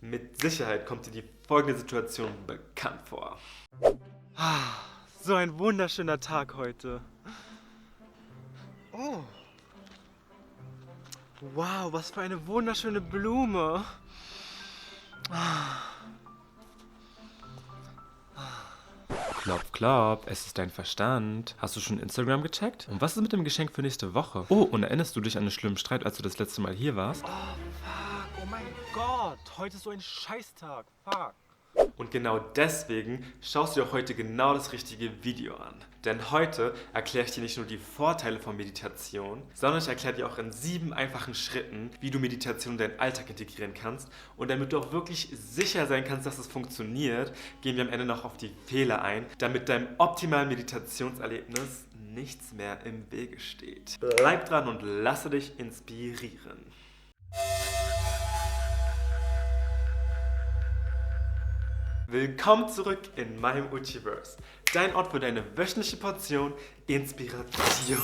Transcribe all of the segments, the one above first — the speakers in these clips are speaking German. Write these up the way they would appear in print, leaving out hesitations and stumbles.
Mit Sicherheit kommt dir die folgende Situation bekannt vor. So ein wunderschöner Tag heute. Oh. Wow, was für eine wunderschöne Blume. Klopf, klopf, es ist dein Verstand. Hast du schon Instagram gecheckt? Und was ist mit dem Geschenk für nächste Woche? Oh, und erinnerst du dich an einen schlimmen Streit, als du das letzte Mal hier warst? Oh mein Gott, heute ist so ein Scheißtag. Fuck. Und genau deswegen schaust du dir heute genau das richtige Video an. Denn heute erkläre ich dir nicht nur die Vorteile von Meditation, sondern ich erkläre dir auch in 7 einfachen Schritten, wie du Meditation in deinen Alltag integrieren kannst. Und damit du auch wirklich sicher sein kannst, dass es funktioniert, gehen wir am Ende noch auf die Fehler ein, damit deinem optimalen Meditationserlebnis nichts mehr im Wege steht. Bleib dran und lasse dich inspirieren. Willkommen zurück in meinem Uchiverse, dein Ort für deine wöchentliche Portion Inspiration.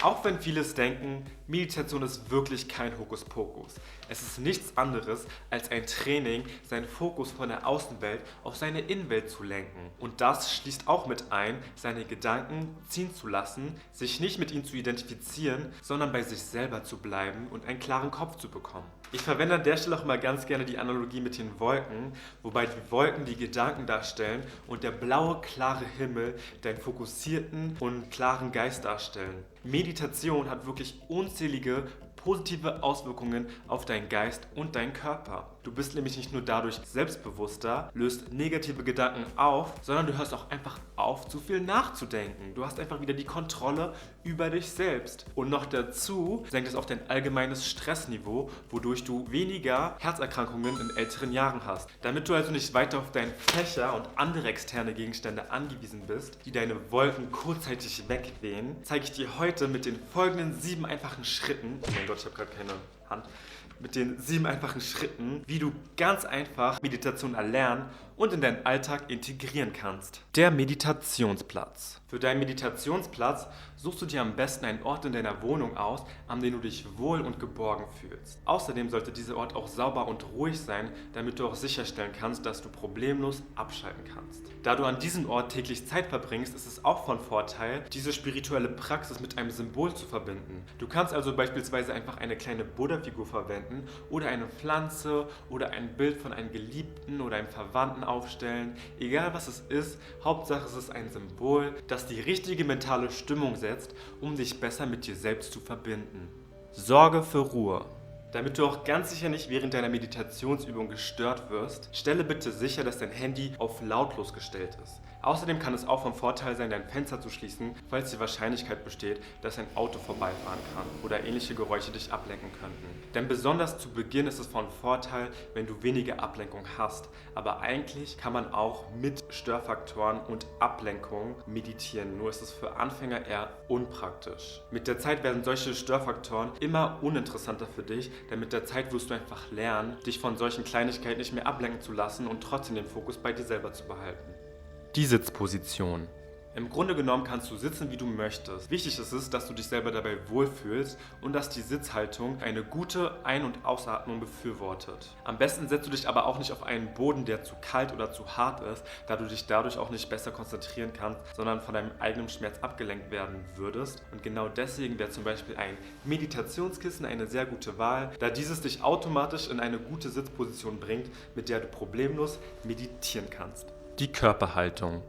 Auch wenn vieles denken, Meditation ist wirklich kein Hokuspokus. Es ist nichts anderes als ein Training, seinen Fokus von der Außenwelt auf seine Innenwelt zu lenken. Und das schließt auch mit ein, seine Gedanken ziehen zu lassen, sich nicht mit ihnen zu identifizieren, sondern bei sich selber zu bleiben und einen klaren Kopf zu bekommen. Ich verwende an der Stelle auch mal ganz gerne die Analogie mit den Wolken, wobei die Wolken die Gedanken darstellen und der blaue, klare Himmel deinen fokussierten und klaren Geist darstellen. Meditation hat wirklich unzählige positive Auswirkungen auf deinen Geist und deinen Körper. Du bist nämlich nicht nur dadurch selbstbewusster, löst negative Gedanken auf, sondern du hörst auch einfach auf, zu viel nachzudenken. Du hast einfach wieder die Kontrolle über dich selbst. Und noch dazu senkt es auch dein allgemeines Stressniveau, wodurch du weniger Herzerkrankungen in älteren Jahren hast. Damit du also nicht weiter auf deinen Fächer und andere externe Gegenstände angewiesen bist, die deine Wolken kurzzeitig wegwehen, zeige ich dir heute mit den folgenden 7 einfachen Schritten, oh mein Gott, ich habe gerade keine Hand, mit den 7 einfachen Schritten, wie du ganz einfach Meditation erlernen und in deinen Alltag integrieren kannst. Der Meditationsplatz. Für deinen Meditationsplatz suchst du dir am besten einen Ort in deiner Wohnung aus, an dem du dich wohl und geborgen fühlst. Außerdem sollte dieser Ort auch sauber und ruhig sein, damit du auch sicherstellen kannst, dass du problemlos abschalten kannst. Da du an diesem Ort täglich Zeit verbringst, ist es auch von Vorteil, diese spirituelle Praxis mit einem Symbol zu verbinden. Du kannst also beispielsweise einfach eine kleine Buddha-Figur verwenden oder eine Pflanze oder ein Bild von einem Geliebten oder einem Verwandten aufstellen. Egal was es ist, Hauptsache es ist ein Symbol, das die richtige mentale Stimmung setzt, um dich besser mit dir selbst zu verbinden. Sorge für Ruhe. Damit du auch ganz sicher nicht während deiner Meditationsübung gestört wirst, stelle bitte sicher, dass dein Handy auf lautlos gestellt ist. Außerdem kann es auch von Vorteil sein, dein Fenster zu schließen, falls die Wahrscheinlichkeit besteht, dass ein Auto vorbeifahren kann oder ähnliche Geräusche dich ablenken könnten. Denn besonders zu Beginn ist es von Vorteil, wenn du weniger Ablenkung hast. Aber eigentlich kann man auch mit Störfaktoren und Ablenkung meditieren, nur ist es für Anfänger eher unpraktisch. Mit der Zeit werden solche Störfaktoren immer uninteressanter für dich, denn mit der Zeit wirst du einfach lernen, dich von solchen Kleinigkeiten nicht mehr ablenken zu lassen und trotzdem den Fokus bei dir selber zu behalten. Die Sitzposition. Im Grunde genommen kannst du sitzen, wie du möchtest. Wichtig ist es, dass du dich selber dabei wohlfühlst und dass die Sitzhaltung eine gute Ein- und Ausatmung befürwortet. Am besten setzt du dich aber auch nicht auf einen Boden, der zu kalt oder zu hart ist, da du dich dadurch auch nicht besser konzentrieren kannst, sondern von deinem eigenen Schmerz abgelenkt werden würdest. Und genau deswegen wäre zum Beispiel ein Meditationskissen eine sehr gute Wahl, da dieses dich automatisch in eine gute Sitzposition bringt, mit der du problemlos meditieren kannst. Die Körperhaltung.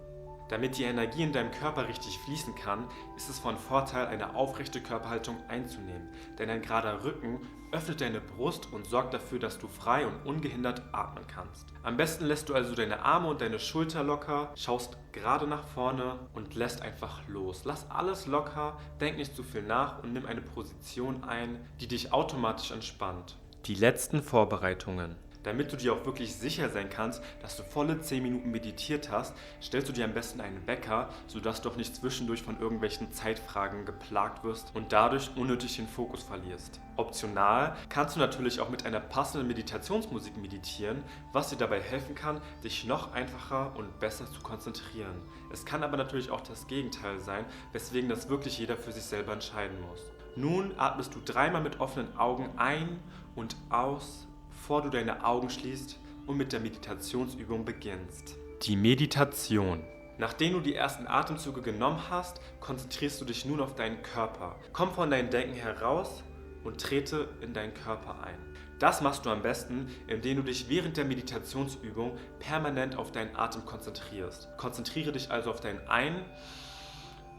Damit die Energie in deinem Körper richtig fließen kann, ist es von Vorteil, eine aufrechte Körperhaltung einzunehmen. Denn ein gerader Rücken öffnet deine Brust und sorgt dafür, dass du frei und ungehindert atmen kannst. Am besten lässt du also deine Arme und deine Schulter locker, schaust gerade nach vorne und lässt einfach los. Lass alles locker, denk nicht zu viel nach und nimm eine Position ein, die dich automatisch entspannt. Die letzten Vorbereitungen. Damit du dir auch wirklich sicher sein kannst, dass du volle 10 Minuten meditiert hast, stellst du dir am besten einen Wecker, sodass du auch nicht zwischendurch von irgendwelchen Zeitfragen geplagt wirst und dadurch unnötig den Fokus verlierst. Optional kannst du natürlich auch mit einer passenden Meditationsmusik meditieren, was dir dabei helfen kann, dich noch einfacher und besser zu konzentrieren. Es kann aber natürlich auch das Gegenteil sein, weswegen das wirklich jeder für sich selber entscheiden muss. Nun atmest du 3-mal mit offenen Augen ein und aus, bevor du deine Augen schließt und mit der Meditationsübung beginnst. Die Meditation. Nachdem du die ersten Atemzüge genommen hast, konzentrierst du dich nun auf deinen Körper. Komm von deinem Denken heraus und trete in deinen Körper ein. Das machst du am besten, indem du dich während der Meditationsübung permanent auf deinen Atem konzentrierst. Konzentriere dich also auf dein Ein-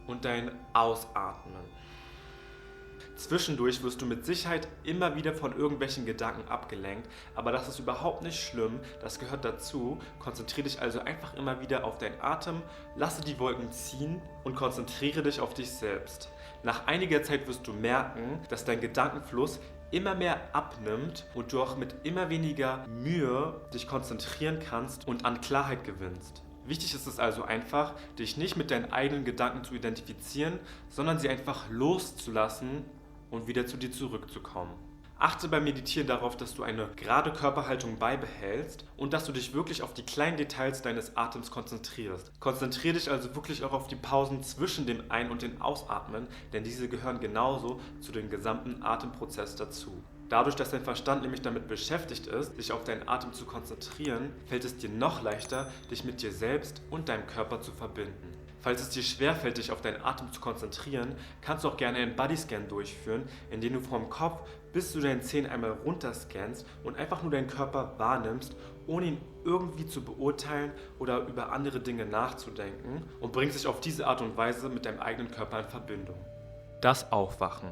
und dein Ausatmen. Zwischendurch wirst du mit Sicherheit immer wieder von irgendwelchen Gedanken abgelenkt, aber das ist überhaupt nicht schlimm, das gehört dazu. Konzentriere dich also einfach immer wieder auf deinen Atem, lasse die Wolken ziehen und konzentriere dich auf dich selbst. Nach einiger Zeit wirst du merken, dass dein Gedankenfluss immer mehr abnimmt und du auch mit immer weniger Mühe dich konzentrieren kannst und an Klarheit gewinnst. Wichtig ist es also einfach, dich nicht mit deinen eigenen Gedanken zu identifizieren, sondern sie einfach loszulassen und wieder zu dir zurückzukommen. Achte beim Meditieren darauf, dass du eine gerade Körperhaltung beibehältst und dass du dich wirklich auf die kleinen Details deines Atems konzentrierst. Konzentriere dich also wirklich auch auf die Pausen zwischen dem Ein- und dem Ausatmen, denn diese gehören genauso zu dem gesamten Atemprozess dazu. Dadurch, dass dein Verstand nämlich damit beschäftigt ist, sich auf deinen Atem zu konzentrieren, fällt es dir noch leichter, dich mit dir selbst und deinem Körper zu verbinden. Falls es dir schwerfällt, dich auf deinen Atem zu konzentrieren, kannst du auch gerne einen Bodyscan durchführen, indem du vom Kopf bis zu deinen Zehen einmal runterscannst und einfach nur deinen Körper wahrnimmst, ohne ihn irgendwie zu beurteilen oder über andere Dinge nachzudenken, und bringst dich auf diese Art und Weise mit deinem eigenen Körper in Verbindung. Das Aufwachen.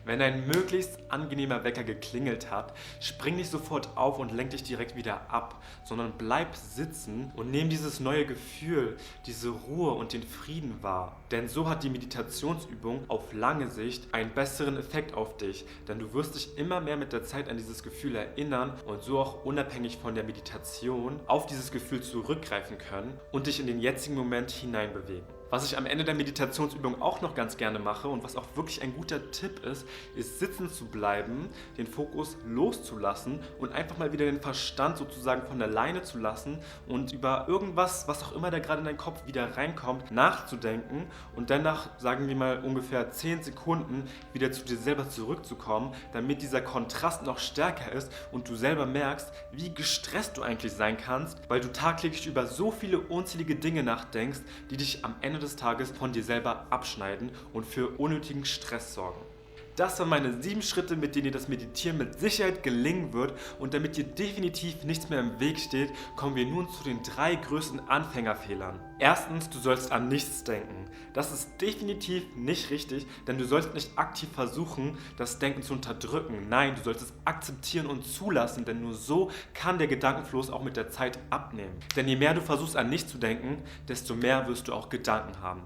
Wenn ein möglichst angenehmer Wecker geklingelt hat, spring nicht sofort auf und lenk dich direkt wieder ab, sondern bleib sitzen und nimm dieses neue Gefühl, diese Ruhe und den Frieden wahr. Denn so hat die Meditationsübung auf lange Sicht einen besseren Effekt auf dich, denn du wirst dich immer mehr mit der Zeit an dieses Gefühl erinnern und so auch unabhängig von der Meditation auf dieses Gefühl zurückgreifen können und dich in den jetzigen Moment hineinbewegen. Was ich am Ende der Meditationsübung auch noch ganz gerne mache und was auch wirklich ein guter Tipp ist sitzen zu bleiben, den Fokus loszulassen und einfach mal wieder den Verstand sozusagen von der Leine zu lassen und über irgendwas, was auch immer da gerade in deinen Kopf wieder reinkommt, nachzudenken und dann nach, sagen wir mal, ungefähr 10 Sekunden wieder zu dir selber zurückzukommen, damit dieser Kontrast noch stärker ist und du selber merkst, wie gestresst du eigentlich sein kannst, weil du tagtäglich über so viele unzählige Dinge nachdenkst, die dich am Ende des Tages von dir selber abschneiden und für unnötigen Stress sorgen. Das waren meine 7 Schritte, mit denen dir das Meditieren mit Sicherheit gelingen wird, und damit dir definitiv nichts mehr im Weg steht, kommen wir nun zu den 3 größten Anfängerfehlern. Erstens, du sollst an nichts denken. Das ist definitiv nicht richtig, denn du sollst nicht aktiv versuchen, das Denken zu unterdrücken. Nein, du sollst es akzeptieren und zulassen, denn nur so kann der Gedankenfluss auch mit der Zeit abnehmen. Denn je mehr du versuchst an nichts zu denken, desto mehr wirst du auch Gedanken haben.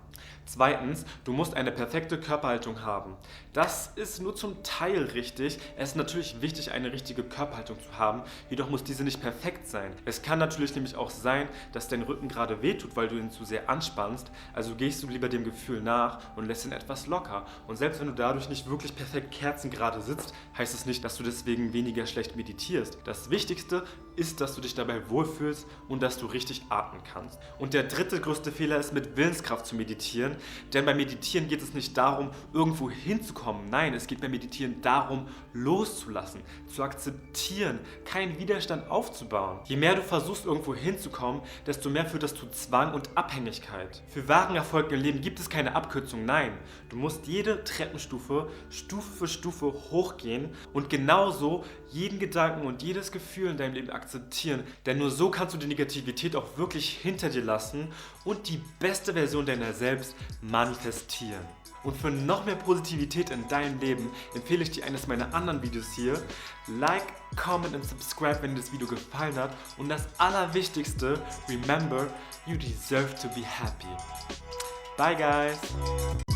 Zweitens, du musst eine perfekte Körperhaltung haben. Das ist nur zum Teil richtig. Es ist natürlich wichtig, eine richtige Körperhaltung zu haben, jedoch muss diese nicht perfekt sein. Es kann natürlich nämlich auch sein, dass dein Rücken gerade wehtut, weil du ihn zu sehr anspannst, also gehst du lieber dem Gefühl nach und lässt ihn etwas locker. Und selbst wenn du dadurch nicht wirklich perfekt kerzengerade sitzt, heißt es nicht, dass du deswegen weniger schlecht meditierst. Das Wichtigste ist, dass du dich dabei wohlfühlst und dass du richtig atmen kannst. Und der dritte größte Fehler ist, mit Willenskraft zu meditieren, denn beim Meditieren geht es nicht darum, irgendwo hinzukommen. Nein, es geht beim Meditieren darum, loszulassen, zu akzeptieren, keinen Widerstand aufzubauen. Je mehr du versuchst, irgendwo hinzukommen, desto mehr führt das zu Zwang und Abhängigkeit. Für wahren Erfolg im Leben gibt es keine Abkürzung, nein. Du musst jede Treppenstufe Stufe für Stufe hochgehen und genauso jeden Gedanken und jedes Gefühl in deinem Leben akzeptieren, denn nur so kannst du die Negativität auch wirklich hinter dir lassen und die beste Version deiner selbst manifestieren. Und für noch mehr Positivität in deinem Leben empfehle ich dir eines meiner anderen Videos hier. Like, comment und subscribe, wenn dir das Video gefallen hat. Und das Allerwichtigste, remember, you deserve to be happy. Bye guys!